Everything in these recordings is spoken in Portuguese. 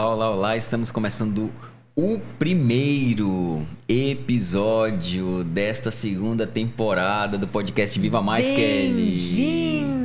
Olá, estamos começando o primeiro episódio desta segunda temporada do podcast Viva Mais, Kelly. Bem-vindo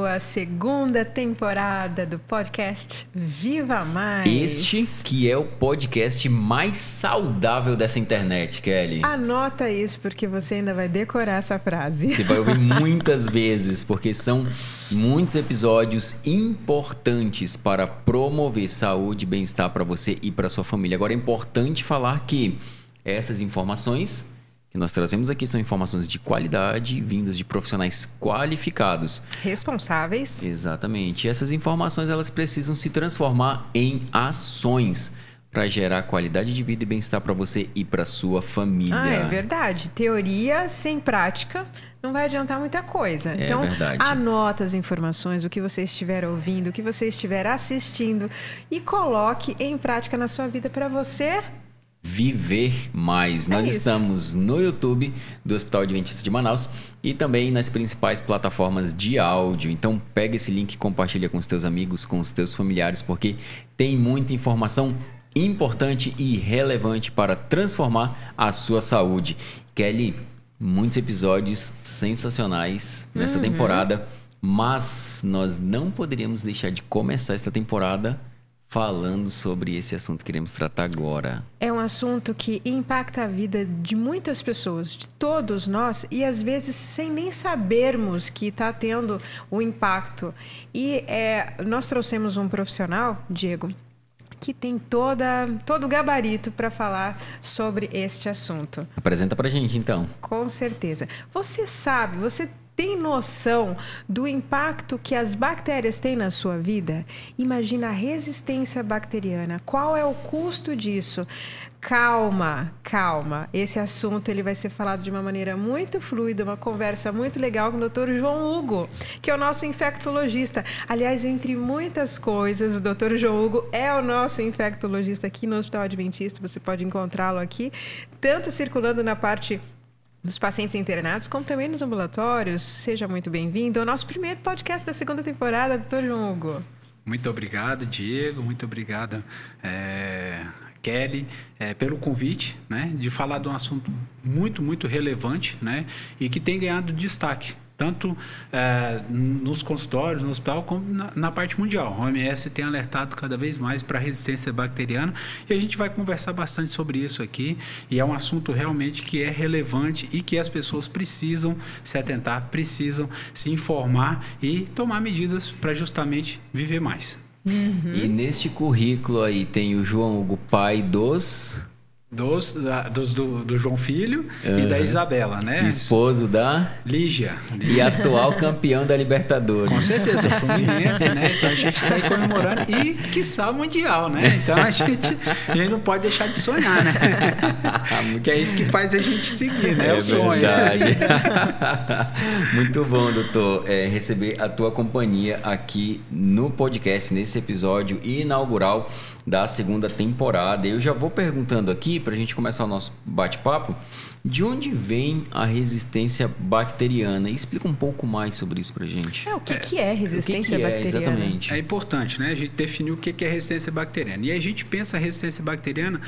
à segunda temporada do podcast Viva Mais. Este que é o podcast mais saudável dessa internet, Kelly. Anota isso, porque você ainda vai decorar essa frase. Você vai ouvir muitas vezes, porque são muitos episódios importantes para promover saúde e bem-estar para você e para sua família. Agora é importante falar que essas informações que nós trazemos aqui são informações de qualidade, vindas de profissionais qualificados. Responsáveis. Exatamente. E essas informações elas precisam se transformar em ações para gerar qualidade de vida e bem-estar para você e para sua família. É verdade. Teoria sem prática não vai adiantar muita coisa. É então, verdade. Anota as informações, o que você estiver ouvindo, o que você estiver assistindo e coloque em prática na sua vida para você viver mais. Nós estamos no YouTube do Hospital Adventista de Manaus e também nas principais plataformas de áudio. Então pega esse link e compartilha com os teus amigos, com os teus familiares, porque tem muita informação importante e relevante para transformar a sua saúde. Kelly, muitos episódios sensacionais nesta temporada, mas nós não poderíamos deixar de começar esta temporada falando sobre esse assunto que queremos tratar agora. É um assunto que impacta a vida de muitas pessoas, de todos nós, e às vezes sem nem sabermos que está tendo o impacto. E nós trouxemos um profissional, Diego, que tem todo o gabarito para falar sobre este assunto. Apresenta pra gente, então. Com certeza. Você tem noção do impacto que as bactérias têm na sua vida? Imagina a resistência bacteriana. Qual é o custo disso? Calma. Esse assunto ele vai ser falado de uma maneira muito fluida, uma conversa muito legal com o Dr. João Hugo, que é o nosso infectologista. Aliás, entre muitas coisas, o Dr. João Hugo é o nosso infectologista aqui no Hospital Adventista. Você pode encontrá-lo aqui, tanto circulando na parte dos pacientes internados, como também nos ambulatórios. Seja muito bem-vindo ao nosso primeiro podcast da segunda temporada, Dr. João Hugo. Muito obrigado, Diego. Muito obrigado, Kelly, pelo convite, né, de falar de um assunto muito, muito relevante, né, e que tem ganhado destaque, tanto nos consultórios, no hospital, como na parte mundial. A OMS tem alertado cada vez mais para a resistência bacteriana e a gente vai conversar bastante sobre isso aqui. E é um assunto realmente que é relevante e que as pessoas precisam se atentar, precisam se informar e tomar medidas para justamente viver mais. E neste currículo aí tem o João Hugo, pai do João Filho e da Isabela, né? Esposo da Lígia. E atual campeão da Libertadores. Com certeza, Fluminense, né? Então a gente está aí comemorando e, quiçá, mundial, né? Então a gente não pode deixar de sonhar, né? Que é isso que faz a gente seguir, né? O sonho. Verdade. Muito bom, doutor, receber a tua companhia aqui no podcast, nesse episódio inaugural da segunda temporada. Eu já vou perguntando aqui, para a gente começar o nosso bate-papo, de onde vem a resistência bacteriana? Explica um pouco mais sobre isso para a gente. O que é resistência bacteriana? Exatamente. É importante, né? A gente definir o que é resistência bacteriana. E a gente pensa a resistência bacteriana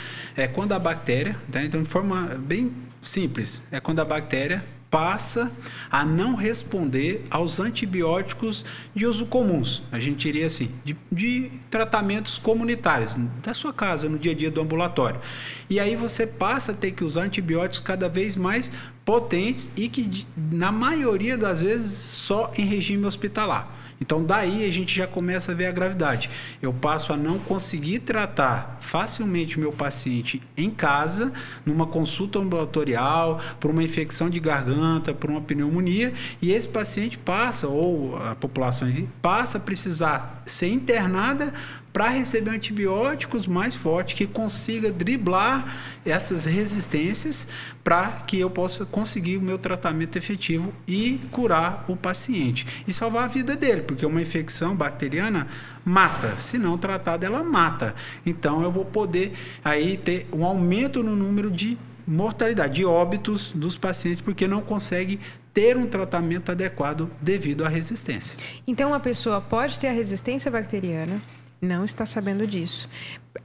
quando a bactéria, tá? Então de forma bem simples, é quando a bactéria passa a não responder aos antibióticos de uso comuns. A gente diria assim, de tratamentos comunitários, da sua casa, no dia a dia do ambulatório. E aí você passa a ter que usar antibióticos cada vez mais potentes e que, na maioria das vezes, só em regime hospitalar. Então, daí a gente já começa a ver a gravidade. Eu passo a não conseguir tratar facilmente o meu paciente em casa, numa consulta ambulatorial, por uma infecção de garganta, por uma pneumonia, e esse paciente passa, ou a população passa a precisar ser internada para receber antibióticos mais fortes, que consiga driblar essas resistências para que eu possa conseguir o meu tratamento efetivo e curar o paciente e salvar a vida dele, porque uma infecção bacteriana mata, se não tratada ela mata. Então eu vou poder aí ter um aumento no número de mortalidade, de óbitos dos pacientes, porque não consegue ter um tratamento adequado devido à resistência. Então, uma pessoa pode ter a resistência bacteriana, não está sabendo disso.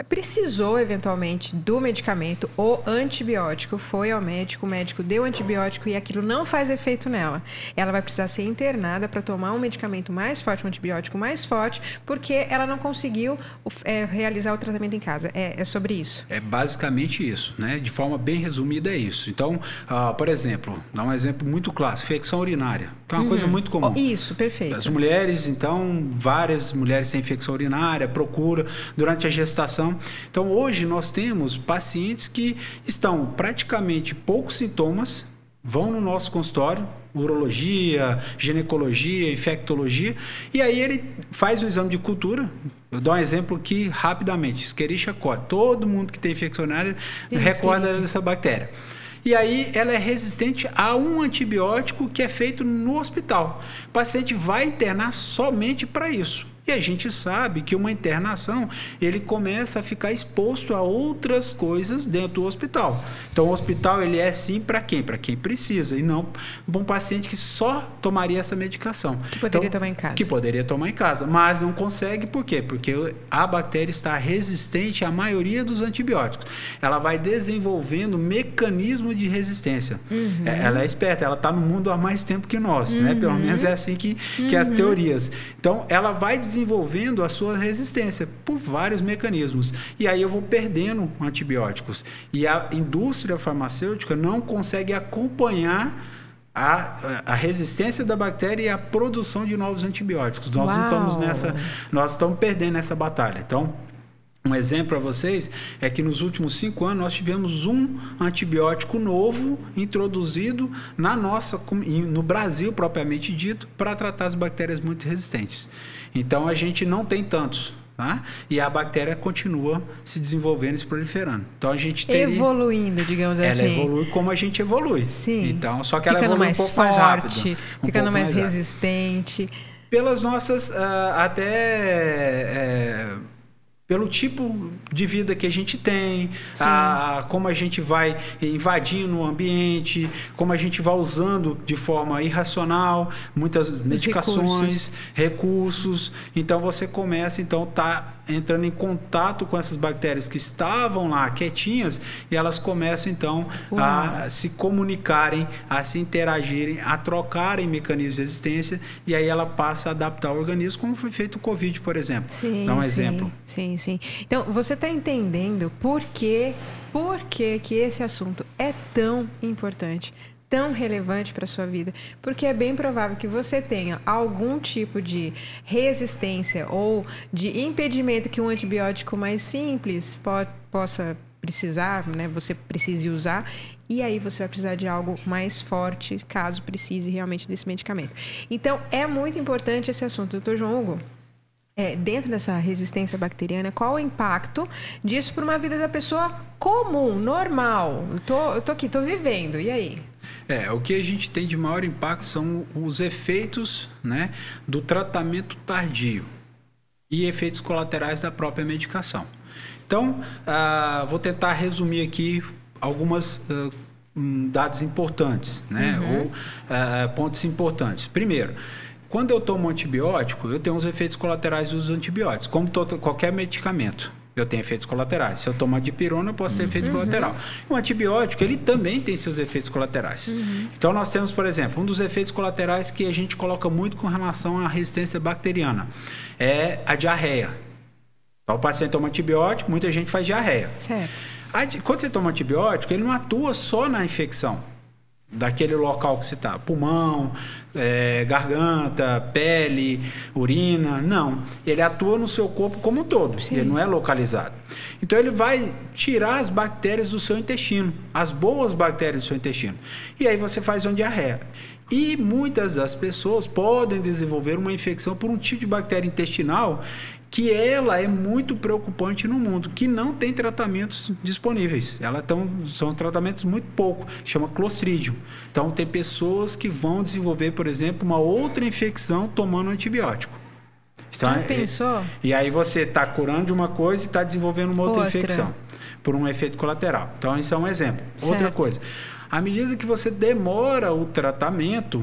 precisou eventualmente do medicamento ou antibiótico, foi ao médico, o médico deu antibiótico e aquilo não faz efeito nela. Ela vai precisar ser internada para tomar um medicamento mais forte, um antibiótico mais forte, porque ela não conseguiu realizar o tratamento em casa. É sobre isso? É basicamente isso, né? De forma bem resumida é isso. Então, por exemplo, dá um exemplo muito clássico, infecção urinária, que é uma coisa muito comum. Isso, perfeito. As mulheres, então, várias mulheres têm infecção urinária, procura durante a gestação. Então, hoje nós temos pacientes que estão praticamente poucos sintomas, vão no nosso consultório, urologia, ginecologia, infectologia, e aí ele faz um exame de cultura. Eu dou um exemplo aqui rapidamente, Escherichia coli. Todo mundo que tem infecção urinária recorda dessa bactéria. E aí ela é resistente a um antibiótico que é feito no hospital. O paciente vai internar somente para isso. E a gente sabe que uma internação, ele começa a ficar exposto a outras coisas dentro do hospital. Então, o hospital, ele é sim para quem? Para quem precisa, e não para um paciente que só tomaria essa medicação. Que poderia tomar em casa. Que poderia tomar em casa, mas não consegue, por quê? Porque a bactéria está resistente à maioria dos antibióticos. Ela vai desenvolvendo mecanismo de resistência. Ela é esperta, ela está no mundo há mais tempo que nós, né? Pelo menos é assim que as teorias. Então, ela vai desenvolvendo a sua resistência por vários mecanismos. E aí eu vou perdendo antibióticos. E a indústria farmacêutica não consegue acompanhar a resistência da bactéria e a produção de novos antibióticos. Nós estamos perdendo essa batalha. Então, um exemplo para vocês é que nos últimos 5 anos nós tivemos um antibiótico novo introduzido no Brasil, propriamente dito, para tratar as bactérias muito resistentes. Então, a gente não tem tantos. Tá? E a bactéria continua se desenvolvendo e se proliferando. Então, a gente teria... Evoluindo, digamos assim. Ela evolui como a gente evolui. Sim. Então, só que ela evolui um pouco mais rápido. Ficando mais resistente. Pelas nossas... pelo tipo de vida que a gente tem, como a gente vai invadindo o ambiente, como a gente vai usando de forma irracional muitas medicações, recursos. Então, você começa, tá entrando em contato com essas bactérias que estavam lá quietinhas e elas começam, então, a se comunicarem, a se interagirem, a trocarem mecanismos de resistência e aí ela passa a adaptar o organismo, como foi feito o Covid, por exemplo. Dá um exemplo. Sim. Então, você está entendendo por que esse assunto é tão importante, tão relevante para a sua vida? Porque é bem provável que você tenha algum tipo de resistência ou de impedimento que um antibiótico mais simples possa precisar, né? Você precise usar. E aí você vai precisar de algo mais forte, caso precise realmente desse medicamento. Então, é muito importante esse assunto. Dr. João Hugo, dentro dessa resistência bacteriana, qual o impacto disso para uma vida da pessoa comum, normal? Eu tô aqui, tô vivendo, e aí? O que a gente tem de maior impacto são os efeitos, né, do tratamento tardio e efeitos colaterais da própria medicação. Então, vou tentar resumir aqui algumas dados importantes, né, ou pontos importantes. Primeiro, quando eu tomo antibiótico, eu tenho os efeitos colaterais dos antibióticos. Como qualquer medicamento, eu tenho efeitos colaterais. Se eu tomar dipirona, eu posso ter efeito colateral. O antibiótico, ele também tem seus efeitos colaterais. Então, nós temos, por exemplo, um dos efeitos colaterais que a gente coloca muito com relação à resistência bacteriana. É a diarreia. Então, o paciente toma antibiótico, muita gente faz diarreia. Certo. Quando você toma antibiótico, ele não atua só na infecção daquele local que você está, pulmão, garganta, pele, urina, não. Ele atua no seu corpo como um todo, ele não é localizado. Então, ele vai tirar as bactérias do seu intestino, as boas bactérias do seu intestino. E aí você faz uma diarreia. E muitas das pessoas podem desenvolver uma infecção por um tipo de bactéria intestinal que ela é muito preocupante no mundo, que não tem tratamentos disponíveis. São tratamentos muito pouco, chama Clostridium. Então, tem pessoas que vão desenvolver, por exemplo, uma outra infecção tomando antibiótico. Então, pensou? E aí você está curando de uma coisa e está desenvolvendo uma outra infecção, por um efeito colateral. Então, isso é um exemplo. Certo. Outra coisa, à medida que você demora o tratamento,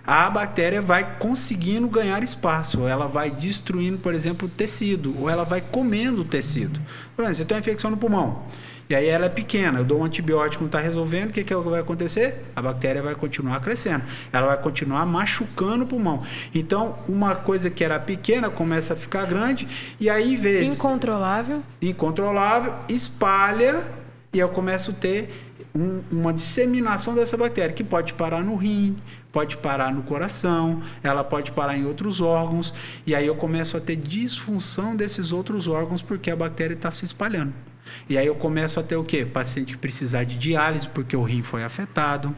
a bactéria vai conseguindo ganhar espaço, ou ela vai destruindo, por exemplo, o tecido, ou ela vai comendo o tecido. Você tem uma infecção no pulmão, e aí ela é pequena, eu dou um antibiótico, não está resolvendo, o que é o que vai acontecer? A bactéria vai continuar crescendo, ela vai continuar machucando o pulmão. Então, uma coisa que era pequena começa a ficar grande, e aí, em vez... Incontrolável, espalha, e eu começo a ter uma disseminação dessa bactéria, que pode parar no rim, pode parar no coração, ela pode parar em outros órgãos, e aí eu começo a ter disfunção desses outros órgãos, porque a bactéria está se espalhando. E aí eu começo a ter o quê? Paciente precisar de diálise porque o rim foi afetado,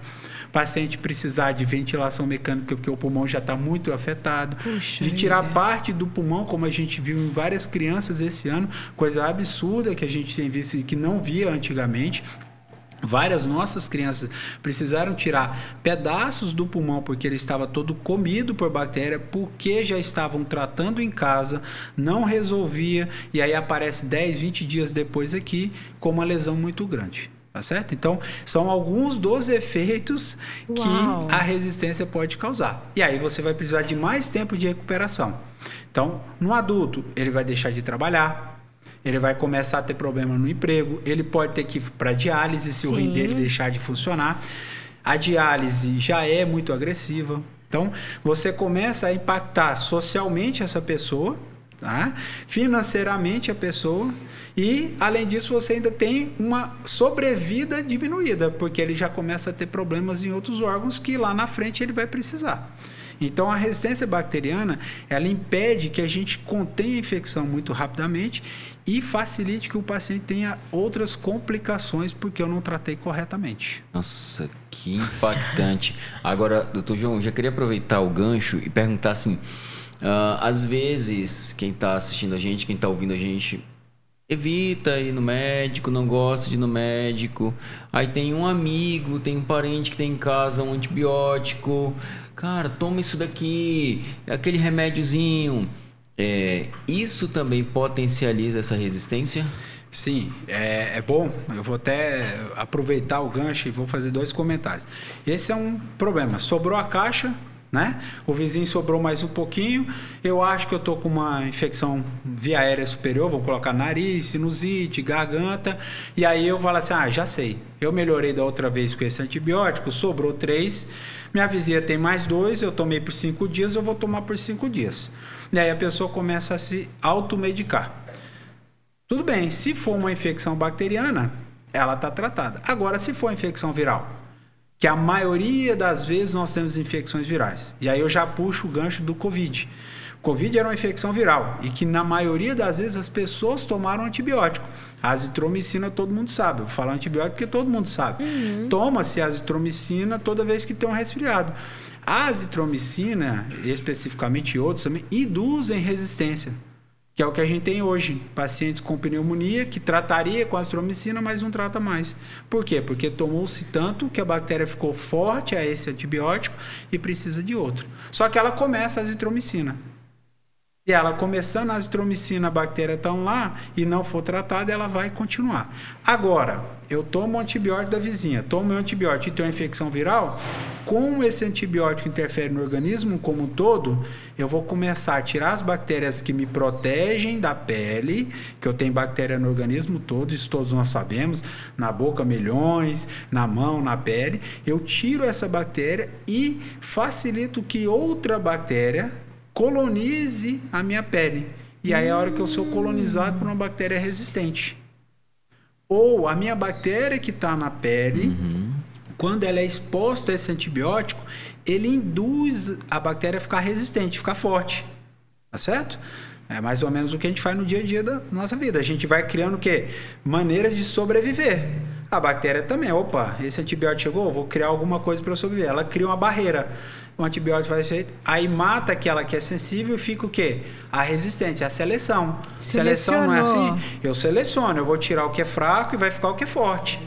paciente precisar de ventilação mecânica porque o pulmão já está muito afetado, de tirar parte do pulmão, como a gente viu em várias crianças esse ano, coisa absurda que a gente tem visto e que não via antigamente. Várias nossas crianças precisaram tirar pedaços do pulmão porque ele estava todo comido por bactéria, porque já estavam tratando em casa, não resolvia, e aí aparece 10, 20 dias depois aqui com uma lesão muito grande. Tá certo? Então, são alguns dos efeitos que a resistência pode causar. E aí você vai precisar de mais tempo de recuperação. Então, no adulto, ele vai deixar de trabalhar, ele vai começar a ter problema no emprego, ele pode ter que ir para diálise se o rim dele deixar de funcionar. A diálise já é muito agressiva. Então, você começa a impactar socialmente essa pessoa, tá? Financeiramente a pessoa, e, além disso, você ainda tem uma sobrevida diminuída, porque ele já começa a ter problemas em outros órgãos que lá na frente ele vai precisar. Então, a resistência bacteriana, ela impede que a gente contenha a infecção muito rapidamente e facilite que o paciente tenha outras complicações porque eu não tratei corretamente. Nossa, que impactante. Agora, doutor João, já queria aproveitar o gancho e perguntar assim, às vezes, quem está assistindo a gente, quem está ouvindo a gente, evita ir no médico, não gosta de ir no médico, aí tem um amigo, tem um parente que tem em casa um antibiótico, cara, toma isso daqui, aquele remédiozinho. Isso também potencializa essa resistência? Sim, é bom. Eu vou até aproveitar o gancho e vou fazer 2 comentários. Esse é um problema. Sobrou a caixa, né? O vizinho sobrou mais um pouquinho. Eu acho que eu estou com uma infecção via aérea superior, vamos colocar nariz, sinusite, garganta. E aí eu falo assim, já sei. Eu melhorei da outra vez com esse antibiótico, sobrou 3. Minha vizinha tem mais 2, eu tomei por 5 dias, eu vou tomar por 5 dias. E aí a pessoa começa a se automedicar. Tudo bem, se for uma infecção bacteriana, ela está tratada. Agora, se for uma infecção viral, que a maioria das vezes nós temos infecções virais. E aí eu já puxo o gancho do Covid. Covid era uma infecção viral e que na maioria das vezes as pessoas tomaram antibiótico. A azitromicina todo mundo sabe. Eu vou falar antibiótico porque todo mundo sabe. Toma-se azitromicina toda vez que tem um resfriado. A azitromicina, especificamente e outros também, induzem resistência, que é o que a gente tem hoje. Pacientes com pneumonia que trataria com azitromicina, mas não trata mais. Por quê? Porque tomou-se tanto que a bactéria ficou forte a esse antibiótico e precisa de outro. Só que ela começa a azitromicina. E ela começando a azitromicina, a bactéria está lá e não for tratada, ela vai continuar. Agora, eu tomo o antibiótico da vizinha, tomo o antibiótico e tenho uma infecção viral, como esse antibiótico interfere no organismo como um todo, eu vou começar a tirar as bactérias que me protegem da pele, que eu tenho bactéria no organismo todo, isso todos nós sabemos, na boca milhões, na mão, na pele. Eu tiro essa bactéria e facilito que outra bactéria colonize a minha pele. E aí é a hora que eu sou colonizado por uma bactéria resistente. Ou a minha bactéria que está na pele, quando ela é exposta a esse antibiótico, ele induz a bactéria a ficar resistente, ficar forte. Tá certo? É mais ou menos o que a gente faz no dia a dia da nossa vida. A gente vai criando o quê? Maneiras de sobreviver. A bactéria também. Opa, esse antibiótico chegou, vou criar alguma coisa para eu sobreviver. Ela cria uma barreira. O antibiótico vai ser... Aí mata aquela que é sensível e fica o quê? A resistente, a seleção. Seleção não é assim? Eu seleciono, eu vou tirar o que é fraco e vai ficar o que é forte.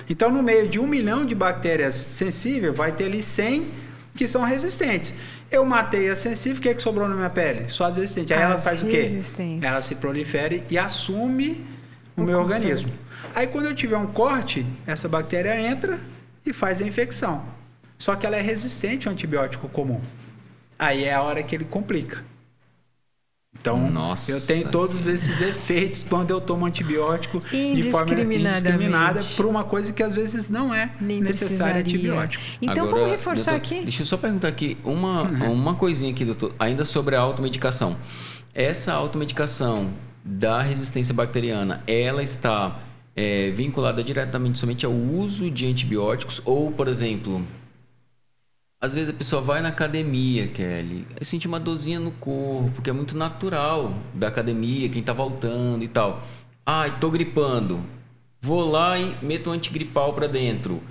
Então, no meio de 1 milhão de bactérias sensíveis, vai ter ali 100 que são resistentes. Eu matei a sensível, o que é que sobrou na minha pele? Só as resistentes. Aí ela faz o quê? Ela se prolifera e assume o meu organismo. Aí, quando eu tiver um corte, essa bactéria entra e faz a infecção. só que ela é resistente ao antibiótico comum. Aí é a hora que ele complica. Então, Nossa, eu tenho todos esses efeitos quando eu tomo antibiótico de forma indiscriminada por uma coisa que às vezes não é necessária antibiótico. Então, agora, vamos reforçar doutor, aqui. Deixa eu só perguntar aqui uma coisinha aqui, doutor, ainda sobre a automedicação. Essa automedicação da resistência bacteriana, ela está vinculada diretamente somente ao uso de antibióticos ou, por exemplo... Às vezes a pessoa vai na academia, Kelly, sente uma dorzinha no corpo, que é muito natural da academia, quem tá voltando e tal. Ai, tô gripando. Vou lá e meto um antigripal para dentro.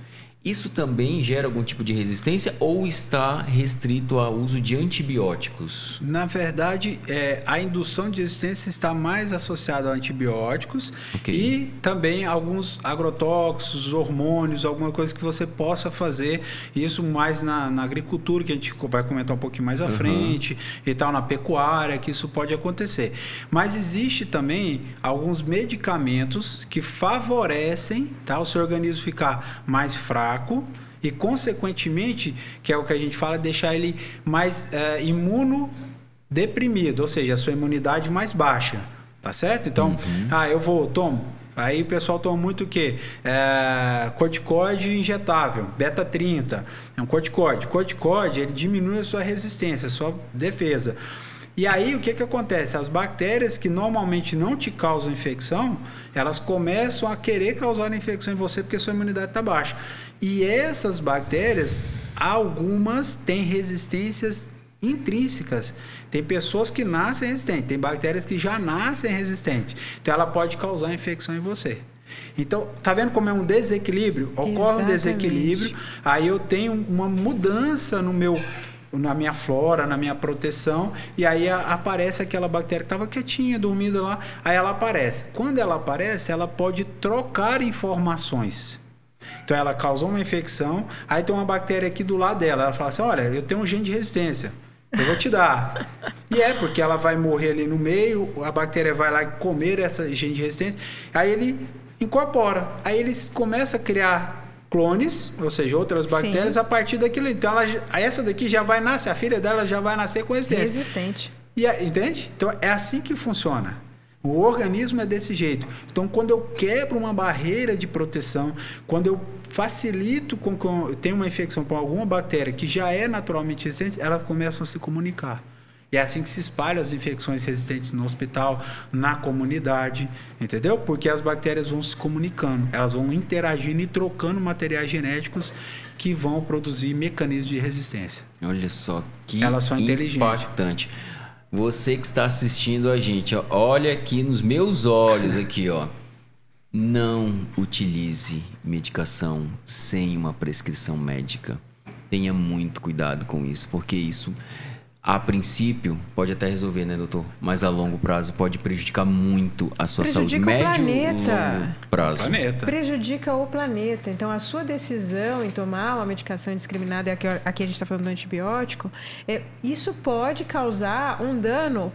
Isso também gera algum tipo de resistência ou está restrito ao uso de antibióticos? Na verdade, a indução de resistência está mais associada a antibióticos e também alguns agrotóxicos, hormônios, alguma coisa que você possa fazer. Isso mais na agricultura, que a gente vai comentar um pouquinho mais à frente, e tal, na pecuária, que isso pode acontecer. Mas existe também alguns medicamentos que favorecem, tá, o seu organismo ficar mais fraco e, consequentemente, que é o que a gente fala, deixar ele mais imunodeprimido, ou seja, a sua imunidade mais baixa, tá certo? Então, tomo. Aí o pessoal toma muito o quê? Corticoide injetável, beta-30, é um corticoide. Corticoide, ele diminui a sua resistência, a sua defesa. E aí, o que acontece? As bactérias que normalmente não te causam infecção, elas começam a querer causar infecção em você porque sua imunidade está baixa. E essas bactérias, algumas têm resistências intrínsecas. Tem pessoas que nascem resistentes, tem bactérias que já nascem resistentes. Então, ela pode causar infecção em você. Então, tá vendo como é um desequilíbrio? Ocorre um desequilíbrio, aí eu tenho uma mudança na minha flora, na minha proteção, e aí aparece aquela bactéria que estava quietinha, dormida lá, aí ela aparece. Quando ela aparece, ela pode trocar informações. Então, ela causou uma infecção, aí tem uma bactéria aqui do lado dela, ela fala assim, olha, eu tenho um gene de resistência, eu vou te dar. E porque ela vai morrer ali no meio, a bactéria vai lá comer essa gene de resistência, aí ele incorpora, aí ele começa a criar clones, ou seja, outras bactérias, a partir daquilo. Então, essa daqui já vai nascer, a filha dela já vai nascer com resistente. Entende? Então, é assim que funciona. O organismo é desse jeito. Então, quando eu quebro uma barreira de proteção, quando eu facilito eu tenho uma infecção por alguma bactéria que já é naturalmente resistente, elas começam a se comunicar. E é assim que se espalham as infecções resistentes no hospital, na comunidade, entendeu? Porque as bactérias vão se comunicando, elas vão interagindo e trocando materiais genéticos que vão produzir mecanismos de resistência. Olha só que elas são impactante. Você que está assistindo a gente, ó, olha aqui nos meus olhos aqui, ó. Não utilize medicação sem uma prescrição médica. Tenha muito cuidado com isso, porque isso, a princípio, pode até resolver, né, doutor? Mas a longo prazo pode prejudicar muito a sua saúde. Médio e longo prazo. Prejudica o planeta. Então, a sua decisão em tomar uma medicação indiscriminada, aqui a gente está falando do antibiótico, isso pode causar um dano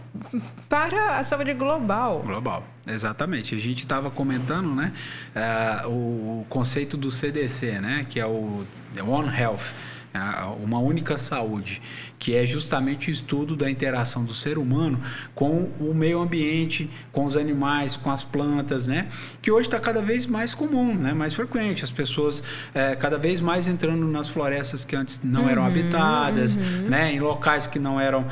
para a saúde global. Exatamente. A gente estava comentando, né, o conceito do CDC, né, que é o One Health, uma única saúde, que é justamente o estudo da interação do ser humano com o meio ambiente, com os animais, com as plantas, né? Que hoje está cada vez mais comum, né? Mais frequente. As pessoas cada vez mais entrando nas florestas que antes não eram habitadas, né? Em locais que não eram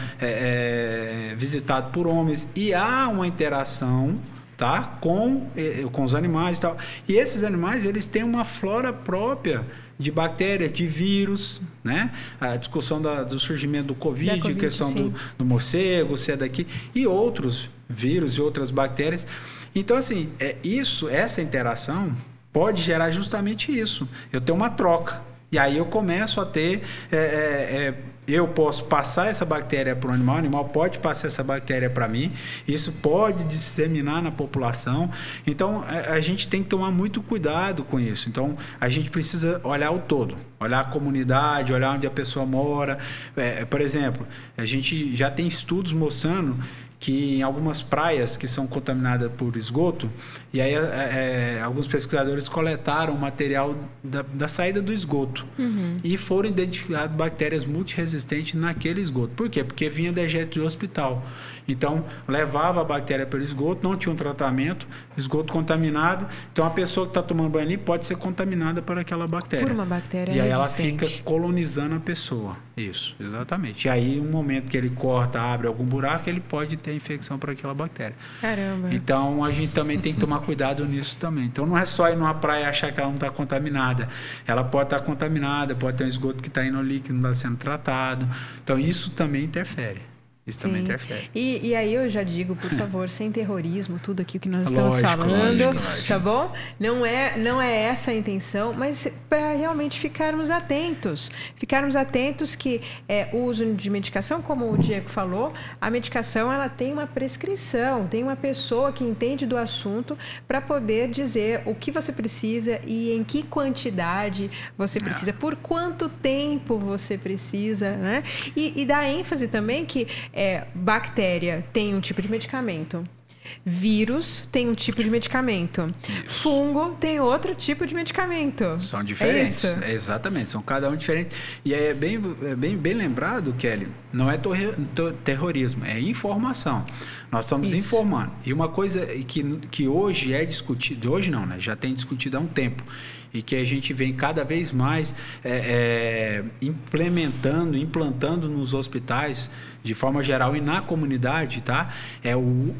visitados por homens. E há uma interação, tá? com os animais e tal. E esses animais, eles têm uma flora própria de bactérias, de vírus, né? A discussão do surgimento do Covid, questão do morcego, se é daqui, e outros vírus e outras bactérias. Então, assim, essa interação pode gerar justamente isso. Eu tenho uma troca. E aí eu começo a ter... eu posso passar essa bactéria para o animal pode passar essa bactéria para mim, isso pode disseminar na população. Então, a gente tem que tomar muito cuidado com isso. Então, a gente precisa olhar o todo, olhar a comunidade, olhar onde a pessoa mora. Por exemplo, a gente já tem estudos mostrando que em algumas praias que são contaminadas por esgoto, e aí alguns pesquisadores coletaram material da saída do esgoto e foram identificadas bactérias multiresistentes naquele esgoto. Por quê? Porque vinha dejeto de hospital. Então, levava a bactéria pelo esgoto, não tinha um tratamento, esgoto contaminado. Então, a pessoa que está tomando banho ali pode ser contaminada por aquela bactéria. Por uma bactéria resistente. E aí resistente. ela fica colonizando a pessoa. Isso, exatamente. E aí, no momento que ele corta, abre algum buraco, ele pode ter infecção por aquela bactéria. Caramba. Então, a gente também tem que tomar cuidado nisso também. Então, não é só ir numa praia e achar que ela não está contaminada. Ela pode estar contaminada, pode ter um esgoto que está indo ali, que não está sendo tratado. Então, isso também interfere. Isso também interfere. E aí eu já digo, por favor, sem terrorismo, tudo aqui que nós estamos falando, lógico. tá bom? Não é essa a intenção, mas para realmente ficarmos atentos que o uso de medicação, como o Diego falou, a medicação ela tem uma prescrição, tem uma pessoa que entende do assunto para poder dizer o que você precisa e em que quantidade você precisa, por quanto tempo você precisa, né? E dá ênfase também que bactéria tem um tipo de medicamento, vírus tem um tipo de medicamento, fungo tem outro tipo de medicamento. São diferentes. Exatamente, são cada um diferente. E é bem lembrado, Kelly, não é terrorismo, é informação. Nós estamos informando. E uma coisa que hoje é discutida, hoje não, né? Já tem discutido há um tempo, e que a gente vem cada vez mais implantando nos hospitais, de forma geral e na comunidade, tá?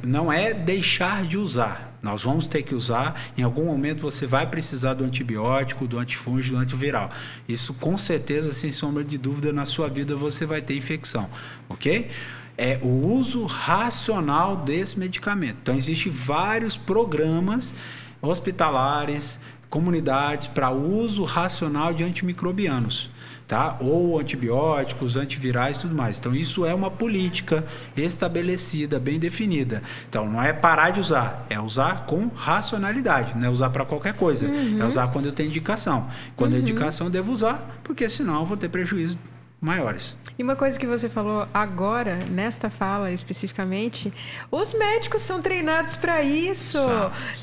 Não é deixar de usar. Nós vamos ter que usar. Em algum momento você vai precisar do antibiótico, do antifúngico, do antiviral. Isso com certeza, sem sombra de dúvida, na sua vida você vai ter infecção, ok? É o uso racional desse medicamento. Então, existem vários programas hospitalares, comunidades para uso racional de antimicrobianos, tá? Ou antibióticos, antivirais e tudo mais. Então, isso é uma política estabelecida, bem definida. Então, não é parar de usar, é usar com racionalidade, não é usar para qualquer coisa, é usar quando eu tenho indicação. Quando é indicação, eu devo usar, porque senão eu vou ter prejuízo maiores. E uma coisa que você falou agora, nesta fala especificamente, os médicos são treinados para isso.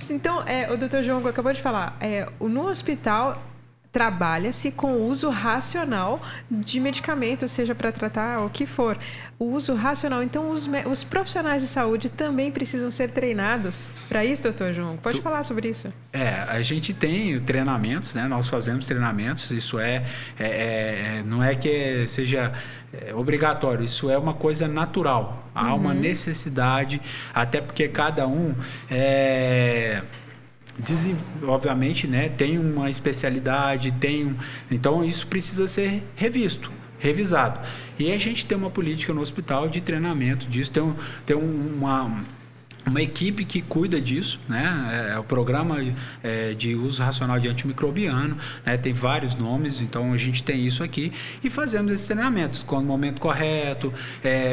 Então, o Dr. João acabou de falar, no hospital trabalha-se com o uso racional de medicamentos, seja para tratar o que for. O uso racional. Então, os profissionais de saúde também precisam ser treinados para isso, doutor João. Pode falar sobre isso? A gente tem treinamentos, né? Nós fazemos treinamentos. Isso não é que seja obrigatório. Isso é uma coisa natural. Há uma necessidade, até porque cada um obviamente, né, tem uma especialidade, então isso precisa ser revisado. E a gente tem uma política no hospital de treinamento disso, tem uma equipe que cuida disso, né? É o programa de uso racional de antimicrobiano, né? Tem vários nomes, então a gente tem isso aqui e fazemos esses treinamentos com o momento correto,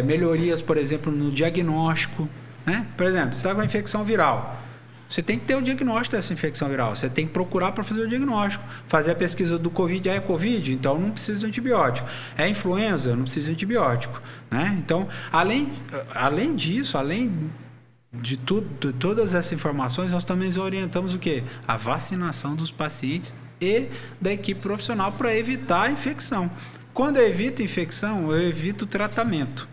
melhorias, por exemplo, no diagnóstico, né? Por exemplo, você está com uma infecção viral. Você tem que ter o diagnóstico dessa infecção viral. Você tem que procurar para fazer o diagnóstico. Fazer a pesquisa do Covid. É Covid? Então não precisa de antibiótico. É influenza? Não precisa de antibiótico. Né? Então, além disso, além de todas essas informações, nós também orientamos o quê? A vacinação dos pacientes e da equipe profissional para evitar a infecção. Quando eu evito infecção, eu evito tratamento.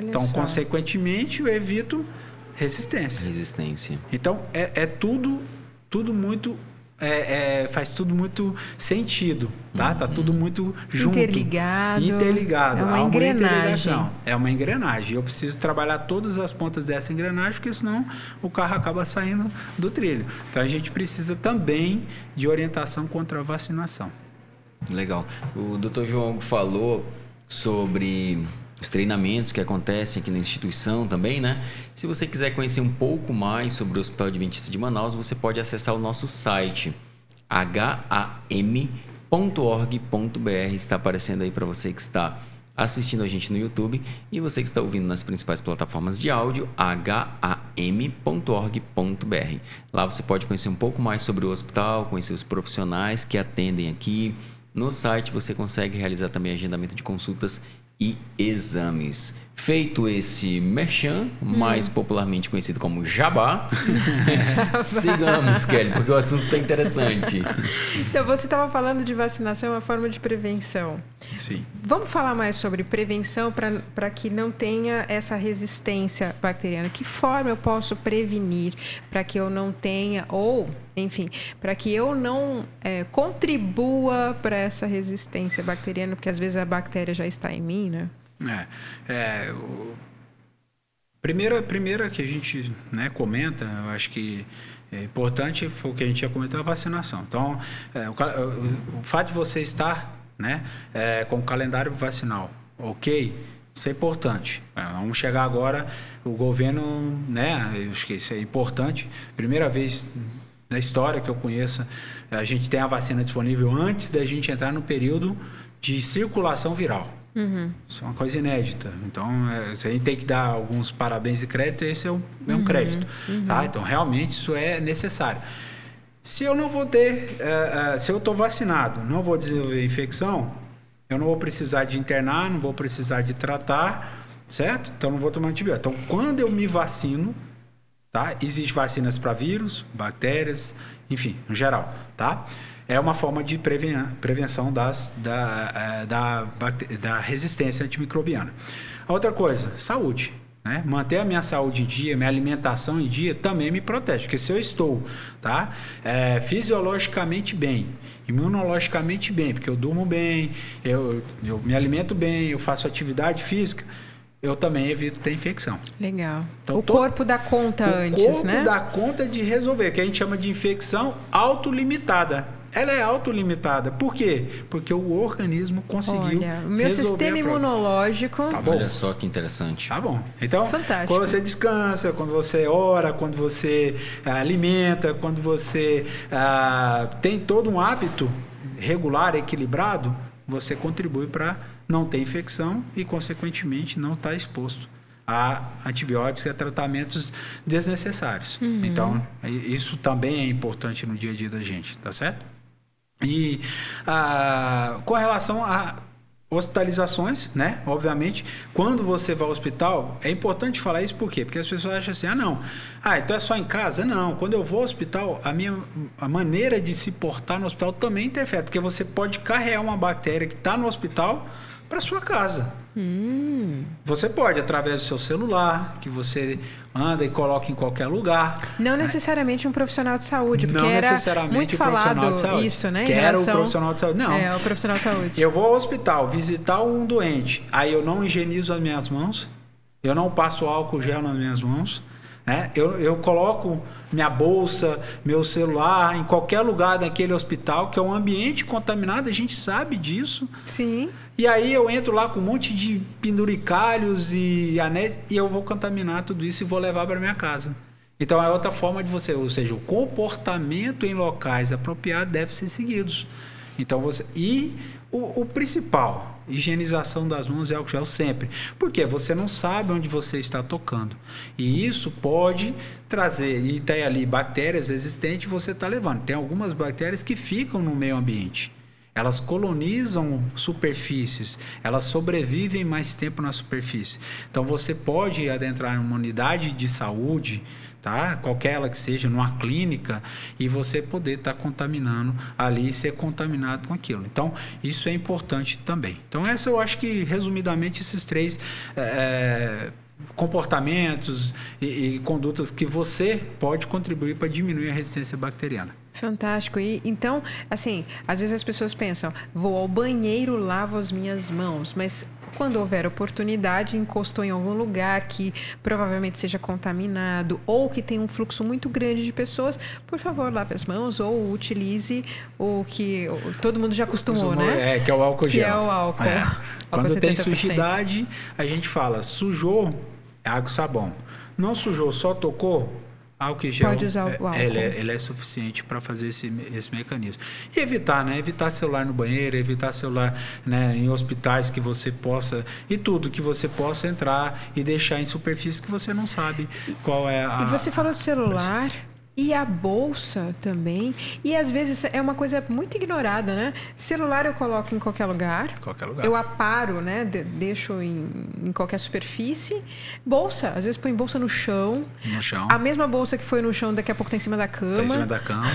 Então, consequentemente, eu evito resistência. Então, tudo muito... faz tudo muito sentido, tá? Tá tudo muito junto. Interligado. É uma engrenagem. É uma engrenagem. Eu preciso trabalhar todas as pontas dessa engrenagem, porque senão o carro acaba saindo do trilho. Então, a gente precisa também de orientação contra a vacinação. Legal. O Dr. João falou sobre os treinamentos que acontecem aqui na instituição também, né? Se você quiser conhecer um pouco mais sobre o Hospital Adventista de Manaus, você pode acessar o nosso site ham.org.br. Está aparecendo aí para você que está assistindo a gente no YouTube e você que está ouvindo nas principais plataformas de áudio, ham.org.br. Lá você pode conhecer um pouco mais sobre o hospital, conhecer os profissionais que atendem aqui. No site você consegue realizar também agendamento de consultas e exames. Feito esse merchan, mais popularmente conhecido como jabá, sigamos, Kelly, porque o assunto está interessante. Então, você estava falando de vacinação, uma forma de prevenção. Sim. Vamos falar mais sobre prevenção para que não tenha essa resistência bacteriana. Que forma eu posso prevenir para que eu não tenha, ou, enfim, para que eu não contribua para essa resistência bacteriana, porque às vezes a bactéria já está em mim, né? Primeira que a gente, né, comenta, eu acho que é importante, foi o que a gente já comentou, a vacinação. Então, o fato de você estar, né, com o calendário vacinal, ok, isso é importante. Vamos chegar agora, o governo, né, eu acho que isso é importante, primeira vez na história que eu conheço, a gente tem a vacina disponível antes da gente entrar no período de circulação viral. Isso é uma coisa inédita. Então, a gente tem que dar alguns parabéns e crédito, esse é um crédito. Tá? Então, realmente, isso é necessário. Se eu não vou ter... se eu estou vacinado, não vou desenvolver infecção, eu não vou precisar de internar, não vou precisar de tratar, certo? Então, não vou tomar antibiótico. Então, quando eu me vacino, tá? Existem vacinas para vírus, bactérias, enfim, no geral, tá? É uma forma de prevenção da resistência antimicrobiana. A outra coisa, saúde. Né? Manter a minha saúde em dia, minha alimentação em dia, também me protege. Porque se eu estou, tá, fisiologicamente bem, imunologicamente bem, porque eu durmo bem, eu me alimento bem, eu faço atividade física, eu também evito ter infecção. Legal. Então, o corpo dá conta antes, né? O corpo dá conta de resolver, que a gente chama de infecção autolimitada. Ela é autolimitada. Por quê? Porque o organismo conseguiu o meu sistema imunológico... Tá bom. Olha só que interessante. Tá bom. Então, fantástico. Quando você descansa, quando você ora, quando você alimenta, quando você tem todo um hábito regular, equilibrado, você contribui para não ter infecção e, consequentemente, não estar exposto a antibióticos e a tratamentos desnecessários. Então, isso também é importante no dia a dia da gente, tá certo? E com relação a hospitalizações, né? Obviamente, quando você vai ao hospital, é importante falar isso por quê? Porque as pessoas acham assim, então é só em casa? Não, quando eu vou ao hospital, a maneira de se portar no hospital também interfere, porque você pode carregar uma bactéria que está no hospital para sua casa. Você pode, através do seu celular, que você anda e coloca em qualquer lugar. Não necessariamente um profissional de saúde, porque não era necessariamente muito um profissional falado de saúde. Isso, né? Que era o profissional de saúde. Não. É, o profissional de saúde. Eu vou ao hospital visitar um doente, aí eu não higienizo as minhas mãos, eu não passo álcool gel nas minhas mãos, né? Eu coloco minha bolsa, meu celular em qualquer lugar daquele hospital, que é um ambiente contaminado, a gente sabe disso. Sim. E aí eu entro lá com um monte de penduricalhos e anéis e eu vou contaminar tudo isso e vou levar para minha casa. Então é outra forma de você, ou seja, o comportamento em locais apropriados deve ser seguidos. Então o principal, higienização das mãos e álcool gel sempre. Porque você não sabe onde você está tocando. E isso pode trazer, e tem ali bactérias existentes, você está levando. Tem algumas bactérias que ficam no meio ambiente. Elas colonizam superfícies, elas sobrevivem mais tempo na superfície. Então, você pode adentrar em uma unidade de saúde, tá? Qualquer ela que seja, numa clínica, e você poder estar contaminando ali e ser contaminado com aquilo. Então, isso é importante também. Então, eu acho que, resumidamente, esses três comportamentos e condutas que você pode contribuir para diminuir a resistência bacteriana. Fantástico. E então, assim, às vezes as pessoas pensam, vou ao banheiro, lavo as minhas mãos, mas quando houver oportunidade, encostou em algum lugar que provavelmente seja contaminado ou que tem um fluxo muito grande de pessoas, por favor, lave as mãos ou utilize o que todo mundo já acostumou, né? Que é o álcool gel. Que é o álcool. Quando tem sujidade, a gente fala, sujou, água e sabão. Não sujou, só tocou, álcool gel, pode usar o álcool. Ele é suficiente para fazer esse mecanismo. E evitar, né? Evitar celular no banheiro, evitar celular, né, em hospitais que você possa... E tudo que você possa entrar e deixar em superfície que você não sabe qual é a... E você falou de celular... E a bolsa também. E às vezes é uma coisa muito ignorada, né? Celular eu coloco em qualquer lugar. Qualquer lugar. Eu aparo, né? Deixo em qualquer superfície. Bolsa. Às vezes põe bolsa no chão. No chão. A mesma bolsa que foi no chão, daqui a pouco tá em cima da cama. Tá em cima da cama.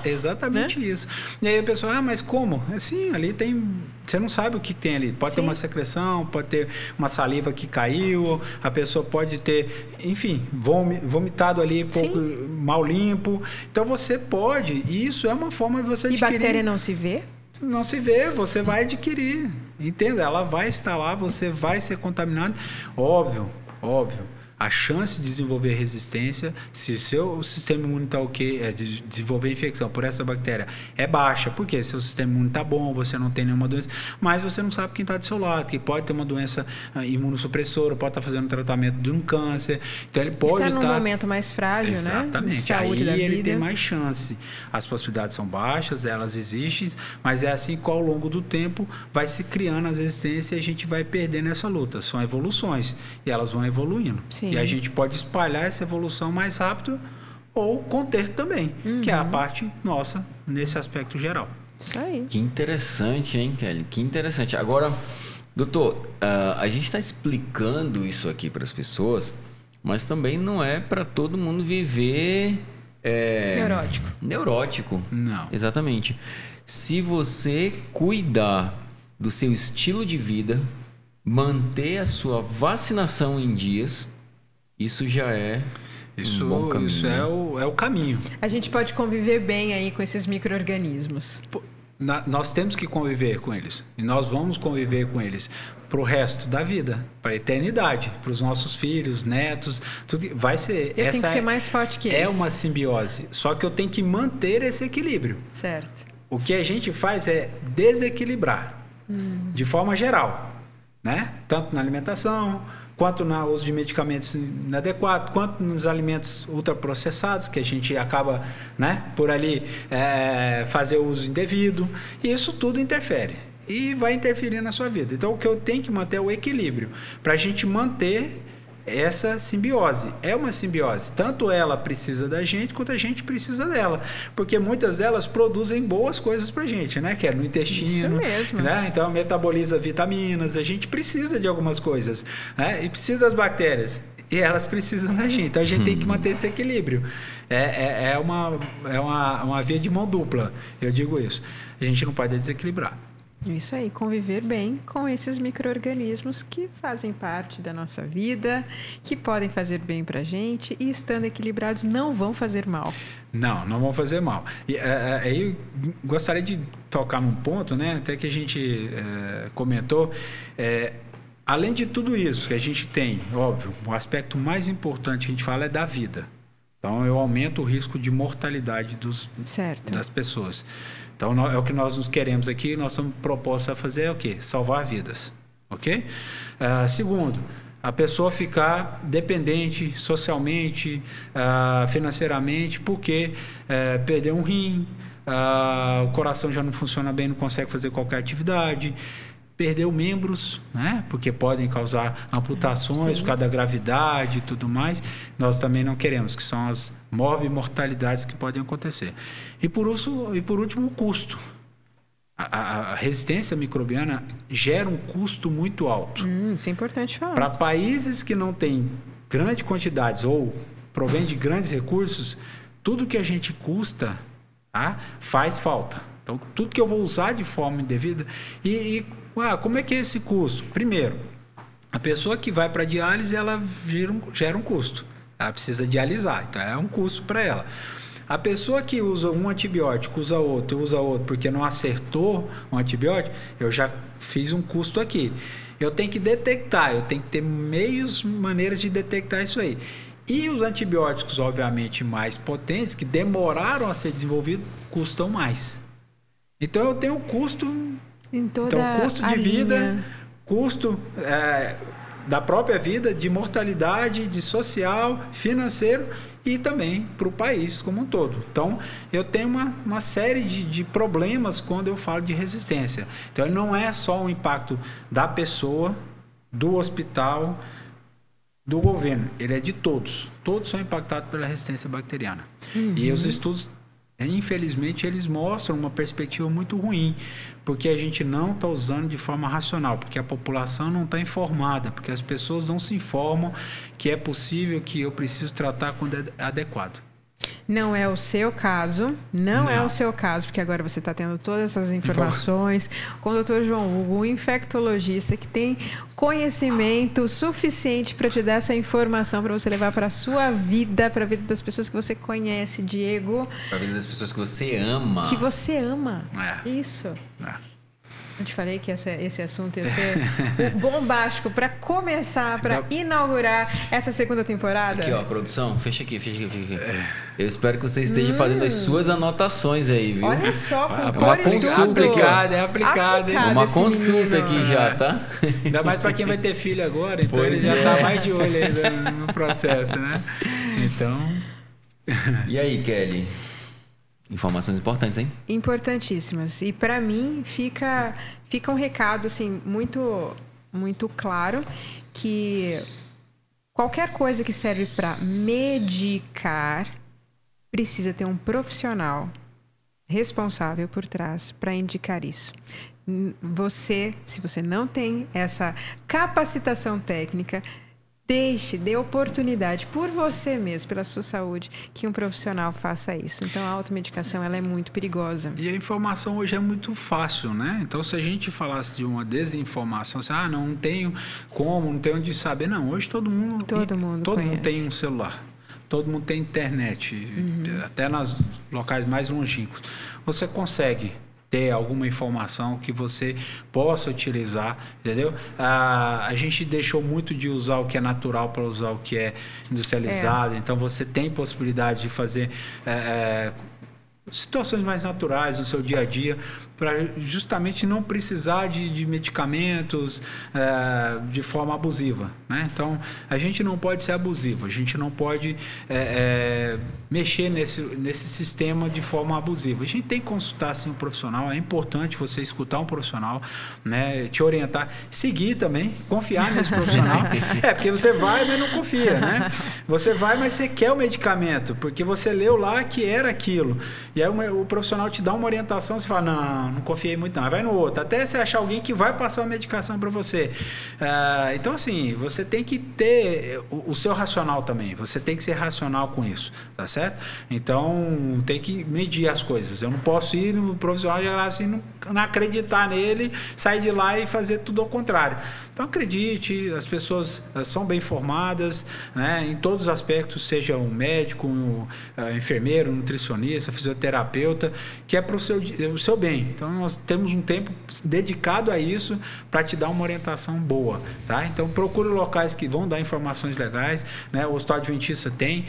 Exatamente, né? Isso. E aí a pessoa, mas como? Assim, ali tem... Você não sabe o que tem ali. Pode ter uma secreção, pode ter uma saliva que caiu, a pessoa pode ter, enfim, vomitado ali, pouco mal limpo. Então você pode, e isso é uma forma de você adquirir. E bactéria não se vê? Não se vê, você vai adquirir. Entenda? Ela vai estar lá, você vai ser contaminado. Óbvio. A chance de desenvolver resistência, se o seu sistema imune está de desenvolver infecção por essa bactéria, é baixa. Por quê? Seu sistema imune está bom, você não tem nenhuma doença, mas você não sabe quem está do seu lado, que pode ter uma doença imunossupressora, pode estar fazendo tratamento de um câncer. Então, ele pode estar num momento mais frágil, exatamente, né? De saúde da vida. Aí ele tem mais chance. As possibilidades são baixas, elas existem, mas é assim que ao longo do tempo vai se criando as resistências e a gente vai perdendo essa luta. São evoluções e elas vão evoluindo. Sim. E a gente pode espalhar essa evolução mais rápido ou conter também, que é a parte nossa nesse aspecto geral. Isso aí. Que interessante, hein, Kelly? Que interessante. Agora, doutor, a gente está explicando isso aqui para as pessoas, mas também não é para todo mundo viver... Neurótico. Não. Exatamente. Se você cuidar do seu estilo de vida, manter a sua vacinação em dias... Isso já é um bom caminho. Isso é o caminho. A gente pode conviver bem aí com esses micro-organismos. Nós temos que conviver com eles. E nós vamos conviver com eles para o resto da vida, para a eternidade, para os nossos filhos, netos. Tudo vai ser. Eu tenho que ser mais forte que eles. É uma simbiose. Só que eu tenho que manter esse equilíbrio. Certo. O que a gente faz é desequilibrar, de forma geral, né? Tanto na alimentação, quanto no uso de medicamentos inadequados, quanto nos alimentos ultraprocessados, que a gente acaba, né, por ali fazer o uso indevido. E isso tudo interfere e vai interferir na sua vida. Então, o que eu tenho que manter é o equilíbrio, para a gente manter essa simbiose. É uma simbiose. Tanto ela precisa da gente, quanto a gente precisa dela. Porque muitas delas produzem boas coisas pra gente, né? Que é no intestino. Isso mesmo. Né? Então, metaboliza vitaminas. A gente precisa de algumas coisas. Né? E precisa das bactérias. E elas precisam da gente. Então, a gente tem que manter esse equilíbrio. É uma via de mão dupla. Eu digo isso. A gente não pode desequilibrar. Isso aí, conviver bem com esses micro-organismos que fazem parte da nossa vida, que podem fazer bem pra gente e, estando equilibrados, não vão fazer mal. Não vão fazer mal. E aí eu gostaria de tocar num ponto, né, até que a gente comentou, além de tudo isso que a gente tem, óbvio, o aspecto mais importante que a gente fala é da vida. Então, eu aumento o risco de mortalidade das pessoas. Então, é o que nós queremos aqui, nós estamos propostos a fazer o quê? Salvar vidas, ok? Segundo, a pessoa ficar dependente socialmente, financeiramente, porque perdeu um rim, o coração já não funciona bem, não consegue fazer qualquer atividade, perdeu membros, né? Porque podem causar amputações por causa da gravidade e tudo mais. Nós também não queremos, que são as morbimortalidades que podem acontecer. E por último, o custo. A resistência microbiana gera um custo muito alto. Isso é importante falar. Para países que não têm grandes quantidades ou provém de grandes recursos, tudo que a gente custa faz falta. Então, tudo que eu vou usar de forma indevida... como é que é esse custo? Primeiro, a pessoa que vai para a diálise, ela gera um custo. Ela precisa dialisar, então é um custo para ela. A pessoa que usa um antibiótico, usa outro porque não acertou um antibiótico, eu já fiz um custo aqui. Eu tenho que detectar, eu tenho que ter maneiras de detectar isso aí. E os antibióticos, obviamente, mais potentes, que demoraram a ser desenvolvidos, custam mais. Então, eu tenho um custo... Então, custo de vida, custo da própria vida, de mortalidade, de social, financeiro e também para o país como um todo. Então, eu tenho uma série de problemas quando eu falo de resistência. Então, não é só um impacto da pessoa, do hospital, do governo, ele é de todos. Todos são impactados pela resistência bacteriana. E os estudos, infelizmente, eles mostram uma perspectiva muito ruim, porque a gente não está usando de forma racional, porque a população não está informada, porque as pessoas não se informam que é possível, que eu preciso tratar quando é adequado. Não é o seu caso, não é o seu caso, porque agora você está tendo todas essas informações com o Dr. João Hugo, um infectologista que tem conhecimento suficiente para te dar essa informação para você levar para a sua vida, para a vida das pessoas que você conhece, Diego. Para a vida das pessoas que você ama. Que você ama. É. Isso. É. Eu te falei que esse assunto ia ser bombástico para começar, para inaugurar essa segunda temporada. Aqui, ó, produção, fecha aqui. Eu espero que você esteja fazendo as suas anotações aí, viu? Olha só, com uma consulta é aplicado. Uma consulta aqui já, tá? Ainda mais para quem vai ter filho agora, então ele já tá mais de olho ainda no processo, né? Então... E aí, Kelly? Informações importantes, hein? Importantíssimas. E para mim fica um recado assim muito muito claro que qualquer coisa que serve para medicar precisa ter um profissional responsável por trás para indicar isso. Se você não tem essa capacitação técnica, dê oportunidade por você mesmo, pela sua saúde, que um profissional faça isso. Então, a automedicação ela é muito perigosa. E a informação hoje é muito fácil, né? Então, se a gente falasse de uma desinformação, assim, não tenho como, não tenho onde saber. Não, hoje todo mundo tem um celular. Todo mundo tem internet, até nos locais mais longínquos. Você consegue ter alguma informação que você possa utilizar, entendeu? A gente deixou muito de usar o que é natural para usar o que é industrializado. Então, você tem possibilidade de fazer situações mais naturais no seu dia a dia, para justamente não precisar de medicamentos de forma abusiva, né? Então, a gente não pode ser abusivo, a gente não pode mexer nesse sistema de forma abusiva. A gente tem que consultar assim, um profissional, é importante você escutar um profissional, né? Te orientar, seguir também, confiar nesse profissional. Porque você vai, mas não confia, né? Você vai, mas você quer o medicamento, porque você leu lá que era aquilo. E aí o profissional te dá uma orientação, você fala, não confiei muito não, vai no outro, até você achar alguém que vai passar a medicação para você. Então, assim, você tem que ter o seu racional também, você tem que ser racional com isso, tá certo? Então, tem que medir as coisas. Eu não posso ir no profissional e assim, não acreditar nele, sair de lá e fazer tudo ao contrário. Então, acredite, as pessoas são bem formadas, né, em todos os aspectos, seja um médico, um enfermeiro, um nutricionista, fisioterapeuta, que é para o seu bem. Então, nós temos um tempo dedicado a isso para te dar uma orientação boa, tá? Então, procure locais que vão dar informações legais, né? O Hospital Adventista tem,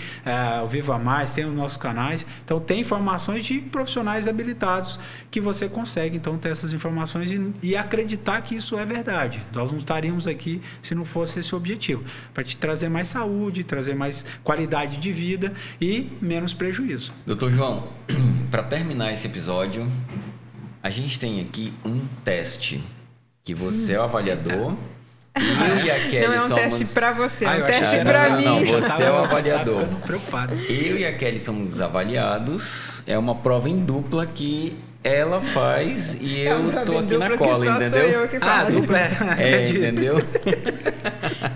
o Viva Mais, tem os nossos canais. Então, tem informações de profissionais habilitados que você consegue, então, ter essas informações e acreditar que isso é verdade. Nós não estaríamos aqui se não fosse esse o objetivo, para te trazer mais saúde, trazer mais qualidade de vida e menos prejuízo. Doutor João, para terminar esse episódio, a gente tem aqui um teste que você é o avaliador. Eu e a Kelly não é um somos... teste para você, é um teste para mim. Não, você é o avaliador. Ficando preocupado. Eu e a Kelly somos avaliados. É uma prova em dupla que ela faz e eu tô aqui na cola, entendeu? Sou eu que faço. Dupla entendeu?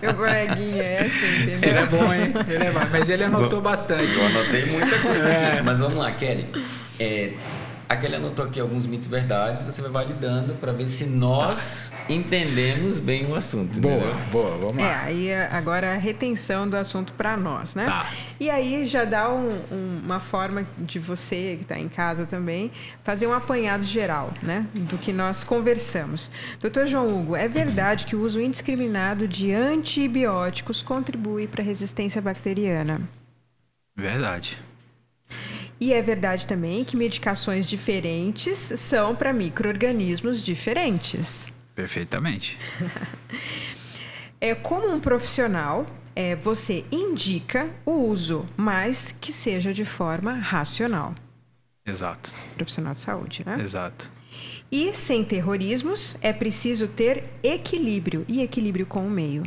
Meu coleguinha é assim, entendeu? Ele é bom, hein? Ele é bom, mas ele anotou bastante. Eu anotei muita coisa aqui. Mas vamos lá, Kelly. A Kelly anotou aqui alguns mitos e verdades, você vai validando para ver se nós entendemos bem o assunto. Boa, vamos lá. Aí agora a retenção do assunto para nós, né? Tá. E aí já dá uma forma de você, que está em casa também, fazer um apanhado geral, né? Do que nós conversamos. Dr. João Hugo, é verdade que o uso indiscriminado de antibióticos contribui para a resistência bacteriana? Verdade. E é verdade também que medicações diferentes são para micro-organismos diferentes. Perfeitamente. Como um profissional, você indica o uso, mas que seja de forma racional. Exato. Profissional de saúde, né? Exato. E sem terrorismos, é preciso ter equilíbrio. E equilíbrio com o meio.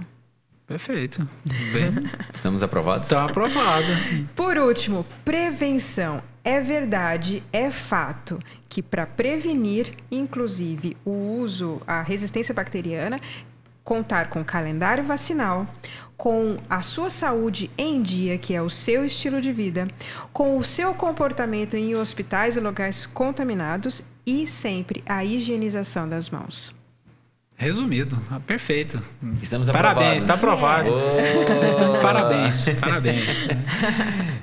Perfeito. Bem, estamos aprovados? Está aprovado. Por último, prevenção. É verdade, é fato que para prevenir, inclusive, a resistência bacteriana, contar com calendário vacinal, com a sua saúde em dia, que é o seu estilo de vida, com o seu comportamento em hospitais e locais contaminados e sempre a higienização das mãos. Resumido, perfeito. Estamos aprovados. Parabéns, está aprovado. Vocês estão de parabéns.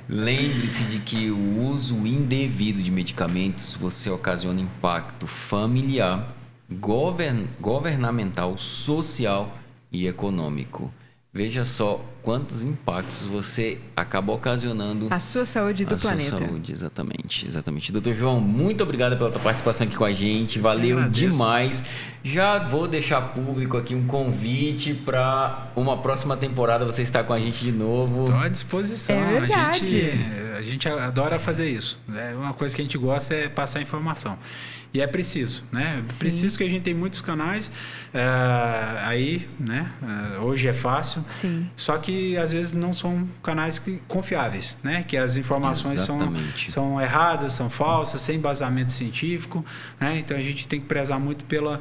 Lembre-se de que o uso indevido de medicamentos você ocasiona impacto familiar, governamental, social e econômico. Veja só quantos impactos você acaba ocasionando a sua saúde do planeta. A sua saúde, exatamente. Doutor João, muito obrigado pela tua participação aqui com a gente. Valeu demais. Já vou deixar público aqui um convite para uma próxima temporada você estar com a gente de novo. Estou à disposição. É verdade. A gente adora fazer isso. Uma coisa que a gente gosta é passar informação. E é preciso, né? Sim. Preciso, que a gente tem muitos canais aí, né? Hoje é fácil. Sim. Só que às vezes não são canais confiáveis, né? Que as informações são erradas, são falsas, sem embasamento científico, né? Então a gente tem que prezar muito pela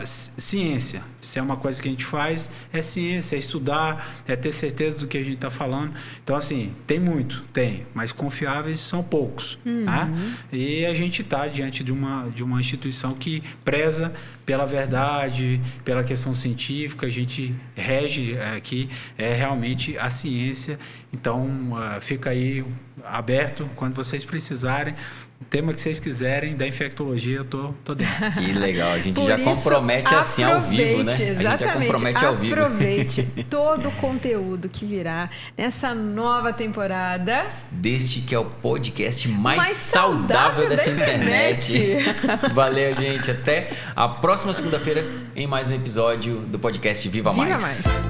ciência. Se é uma coisa que a gente faz, é ciência, é estudar, é ter certeza do que a gente está falando. Então, assim, tem, mas confiáveis são poucos. Tá? E a gente está diante de uma instituição que preza pela verdade, pela questão científica. A gente rege aqui realmente a ciência. Então, fica aí aberto quando vocês precisarem. O tema que vocês quiserem da infectologia, eu tô dentro. Que legal, a gente já compromete assim ao vivo, né? Exatamente. A gente já compromete ao vivo. Aproveite todo o conteúdo que virá nessa nova temporada deste que é o podcast mais saudável dessa internet. Valeu, gente. Até a próxima segunda-feira em mais um episódio do podcast Viva Mais.